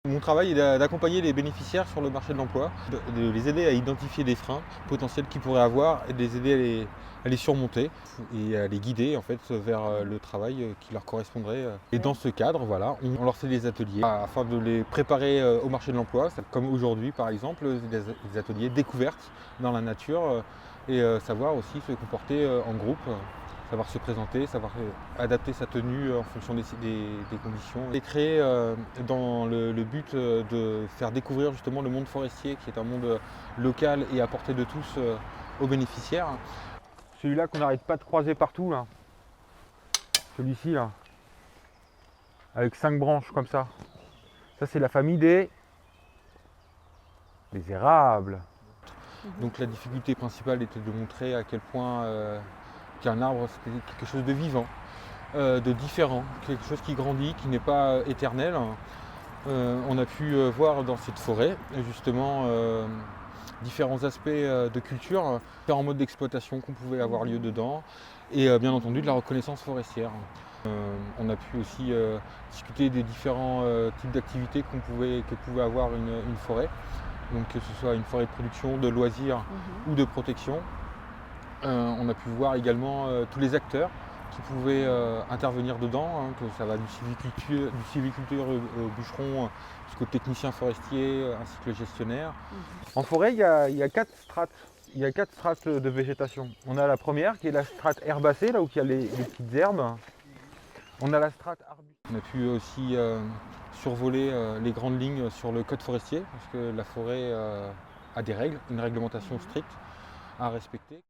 Mon travail est d'accompagner les bénéficiaires sur le marché de l'emploi, de les aider à identifier des freins potentiels qu'ils pourraient avoir et de les aider à les surmonter et à les guider en fait vers le travail qui leur correspondrait. Et dans ce cadre, voilà, on leur fait des ateliers afin de les préparer au marché de l'emploi, comme aujourd'hui par exemple, des ateliers découvertes dans la nature et savoir aussi se comporter en groupe. Savoir se présenter, savoir adapter sa tenue en fonction des conditions. C'est créé dans le but de faire découvrir justement le monde forestier qui est un monde local et à portée de tous aux bénéficiaires. Celui-là qu'on n'arrête pas de croiser partout, là. Celui-ci, là. Avec 5 branches comme ça. Ça, c'est la famille des érables. Donc la difficulté principale était de montrer à quel point qu'un arbre c'était quelque chose de vivant, de différent, quelque chose qui grandit, qui n'est pas éternel. On a pu voir dans cette forêt justement différents aspects de culture, différents modes d'exploitation qu'on pouvait avoir lieu dedans et bien entendu de la reconnaissance forestière. On a pu aussi discuter des différents types d'activités que pouvait avoir une forêt, donc que ce soit une forêt de production, de loisirs ou de protection. On a pu voir également tous les acteurs qui pouvaient intervenir dedans, hein, que ça va du sylviculteur au bûcheron jusqu'au technicien forestier ainsi que le gestionnaire. En forêt, il y a 4 strates. Il y a 4 strates de végétation. On a la première qui est la strate herbacée, là où il y a les petites herbes. On a la strate arbuste. On a pu aussi survoler les grandes lignes sur le code forestier, parce que la forêt a des règles, une réglementation stricte à respecter.